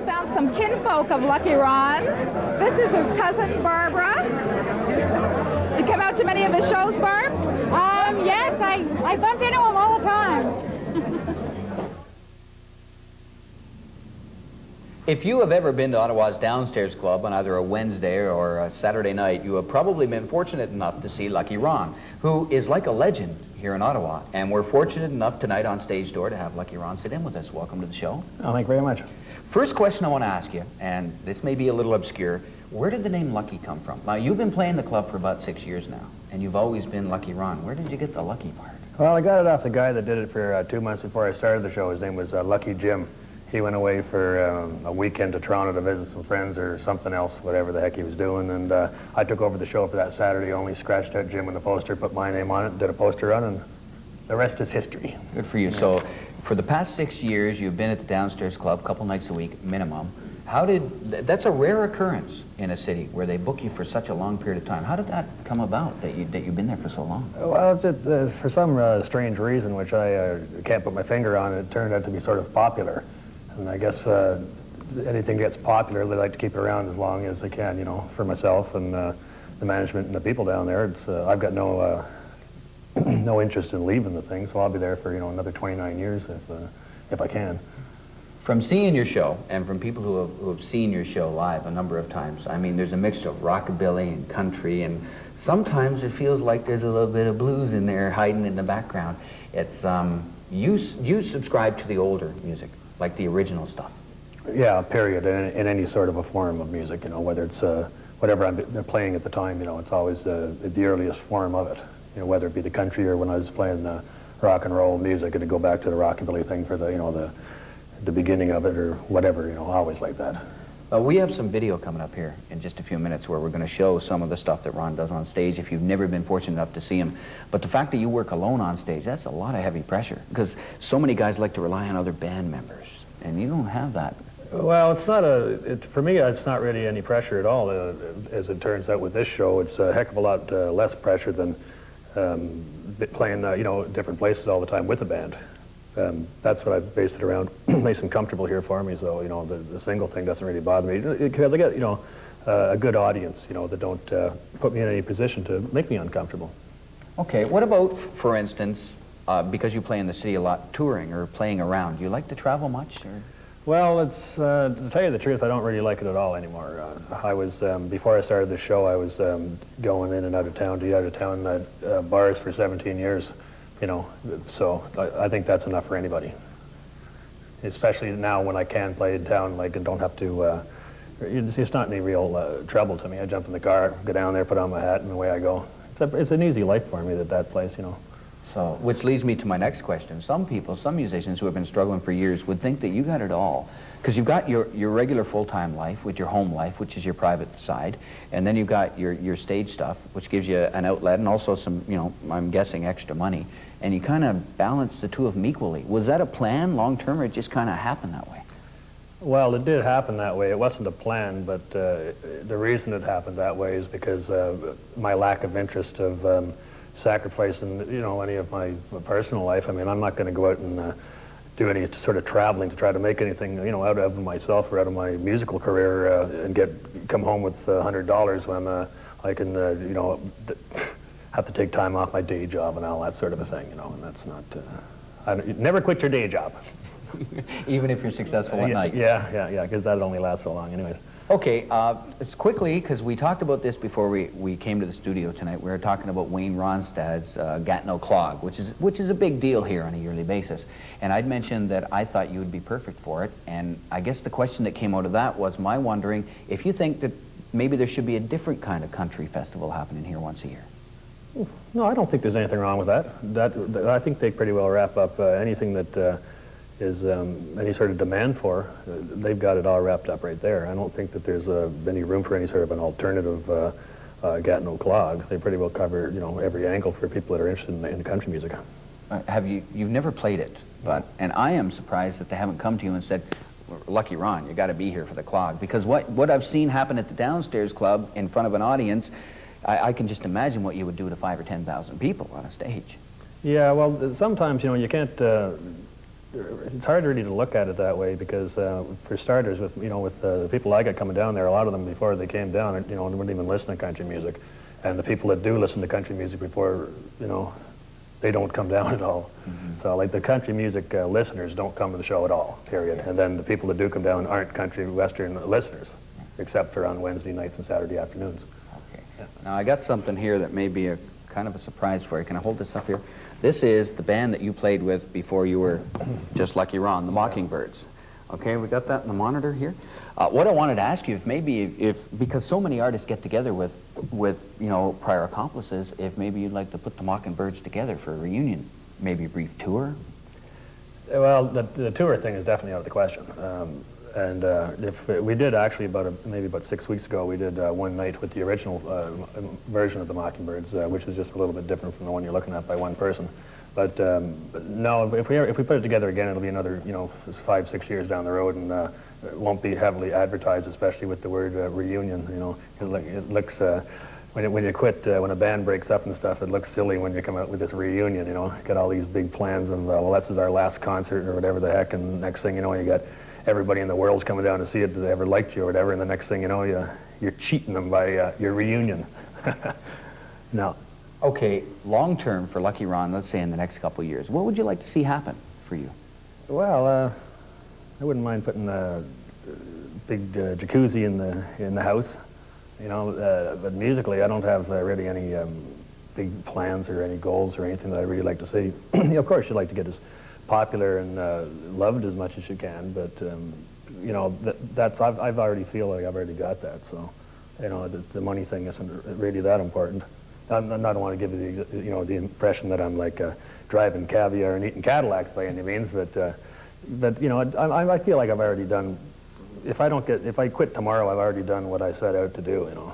found some kinfolk of Lucky Ron's. This is his cousin, Barbara. Do you come out to many of his shows, Barb? Yes, I bump into him all the time. If you have ever been to Ottawa's Downstairs Club on either a Wednesday or a Saturday night, you have probably been fortunate enough to see Lucky Ron, who is like a legend here in Ottawa. And we're fortunate enough tonight on Stage Door to have Lucky Ron sit in with us. Welcome to the show. Oh, thank you very much. First question I want to ask you, and this may be a little obscure, where did the name Lucky come from? Now, you've been playing the club for about 6 years now, and you've always been Lucky Ron. Where did you get the Lucky part? Well, I got it off the guy that did it for 2 months before I started the show. His name was Lucky Jim. He went away for a weekend to Toronto to visit some friends or something else, whatever the heck he was doing, and I took over the show for that Saturday, only scratched out Jim in the poster, put my name on it, did a poster run, and the rest is history. Good for you. Yeah. So, for the past 6 years, you've been at the Downstairs Club a couple nights a week, minimum. That's a rare occurrence in a city where they book you for such a long period of time. How did that come about, that you've been there for so long? Well, for some strange reason, which I can't put my finger on, it turned out to be sort of popular. And I guess anything gets popular, they like to keep it around as long as they can, you know, for myself and the management and the people down there. I've got no no interest in leaving the thing, so I'll be there for, you know, another 29 years if I can. From seeing your show, and from people who have seen your show live a number of times, I mean, there's a mixture of rockabilly and country, and sometimes it feels like there's a little bit of blues in there hiding in the background. It's, you subscribe to the older music, like the original stuff. Yeah, period, in any sort of a form of music, you know, whether it's whatever I'm playing at the time, you know, it's always the earliest form of it. You know, whether it be the country or when I was playing rock and roll music, and to go back to the rockabilly thing for the beginning of it or whatever, you know, always like that. We have some video coming up here in just a few minutes where we're going to show some of the stuff that Ron does on stage if you've never been fortunate enough to see him. But the fact that you work alone on stage, that's a lot of heavy pressure, because so many guys like to rely on other band members, and you don't have that. Well, it's not for me, it's not really any pressure at all. As it turns out with this show, it's a heck of a lot less pressure than playing, you know, different places all the time with a band. That's what I've based it around. Nice and comfortable here for me, so, you know, the single thing doesn't really bother me, because I get, you know, a good audience, you know, that don't put me in any position to make me uncomfortable. Okay, what about, for instance, because you play in the city a lot, touring or playing around, do you like to travel much? Or? Well, it's, to tell you the truth, I don't really like it at all anymore. I was, before I started the show, I was going in and out of town to out-of-town bars for 17 years. You know, so I think that's enough for anybody. Especially now when I can play in town, like, and don't have to, it's not any real trouble to me. I jump in the car, go down there, put on my hat, and away I go. It's an easy life for me, that place, you know. So, which leads me to my next question. Some people, some musicians who have been struggling for years would think that you got it all. Because you've got your regular full-time life with your home life, which is your private side, and then you've got your stage stuff, which gives you an outlet and also some, you know, I'm guessing extra money. And you kind of balance the two of them equally. Was that a plan long-term, or it just kind of happened that way? Well, it did happen that way. It wasn't a plan, but the reason it happened that way is because my lack of interest of sacrificing, you know, any of my personal life. I mean, I'm not going to go out and do any sort of traveling to try to make anything, you know, out of myself or out of my musical career and come home with $100 when I can, you know, have to take time off my day job and all that sort of a thing, you know, and that's not, never quit your day job. Even if you're successful at night. Yeah, because that'll only last so long anyways. Okay, it's quickly, because we talked about this before we came to the studio tonight. We were talking about Wayne Ronstadt's Gatineau Clog, which is a big deal here on a yearly basis. And I'd mentioned that I thought you would be perfect for it, and I guess the question that came out of that was my wondering if you think that maybe there should be a different kind of country festival happening here once a year. No, I don't think there's anything wrong with that. I think they pretty well wrap up anything that is any sort of demand for. They've got it all wrapped up right there. I don't think that there's any room for any sort of an alternative Gatineau Clog. They pretty well cover, you know, every angle for people that are interested in country music. You've never played it, and I am surprised that they haven't come to you and said, Lucky Ron, you got to be here for the Clog, because what I've seen happen at the Downstairs Club in front of an audience, I can just imagine what you would do to 5,000 or 10,000 people on a stage. Yeah, well, sometimes, you know, you can't it's hard really to look at it that way because, for starters, with the people I got coming down there, a lot of them before they came down, wouldn't even listen to country music, and the people that do listen to country music before, they don't come down at all. So like the country music listeners don't come to the show at all, period. And then the people that do come down aren't country western listeners, except for on Wednesday nights and Saturday afternoons. Okay. Now I got something here that may be a kind of a surprise for you. Can I hold this up here? This is the band that you played with before you were just Lucky Ron, the Mockingbirds. Okay, we got that in the monitor here. What I wanted to ask you, if because so many artists get together with prior accomplices, if maybe you'd like to put the Mockingbirds together for a reunion, maybe a brief tour. Well, the tour thing is definitely out of the question. If we did actually maybe about 6 weeks ago, we did one night with the original version of the Mockingbirds, which is just a little bit different from the one you're looking at by one person. But no, if we put it together again, it'll be another 5-6 years down the road, and it won't be heavily advertised, especially with the word reunion. It looks when you quit, when a band breaks up and stuff, it looks silly when you come out with this reunion. Got all these big plans of well, this is our last concert or whatever the heck, and next thing you know, you got everybody in the world's coming down to see it that ever liked you or whatever, and the next thing you know, you're cheating them by your reunion. No. Okay, long term for Lucky Ron, let's say in the next couple of years, what would you like to see happen for you? Well, I wouldn't mind putting a big jacuzzi in the house, but musically I don't have really any big plans or any goals or anything that I really like to see. Of course, you'd like to get as popular and loved as much as you can, but I've already feel like I've already got that. So, the money thing isn't really that important. I don't want to give you the impression that I'm like driving caviar and eating Cadillacs by any means, but I feel like I've already done. If I quit tomorrow, I've already done what I set out to do. Okay.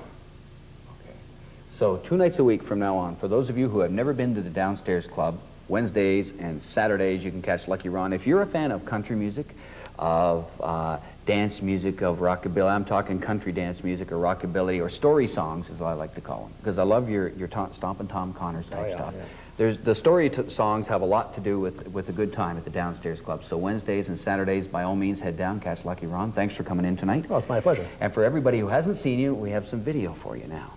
So 2 nights a week from now on, for those of you who have never been to the Downstairs Club, Wednesdays and Saturdays you can catch Lucky Ron. If you're a fan of country music, of dance music, of rockabilly, I'm talking country dance music or rockabilly or story songs, as I like to call them, because I love your Stompin' Tom Connors type stuff. Yeah. The story songs have a lot to do with a good time at the Downstairs Club. So Wednesdays and Saturdays, by all means, head down, catch Lucky Ron. Thanks for coming in tonight. Oh, it's my pleasure. And for everybody who hasn't seen you, we have some video for you now.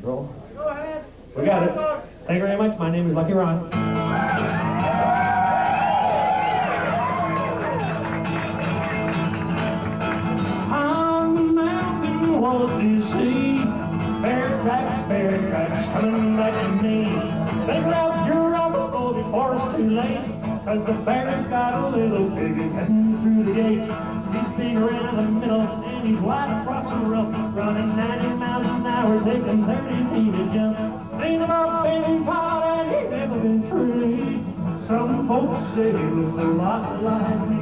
Roll. Go ahead. We got it. Thank you very much. My name is Lucky Ron. On the mountain, what do you see? Bear tracks coming back to me. Think out your rubber before it's too late, 'cause the bear's got a little piggy heading through the gate. He's big around the middle and he's wide across the rope, running 90 miles an hour, taking 30 feet a jump. Ain't about baby pot and he's never been free. Some folks say he looks a lot like me.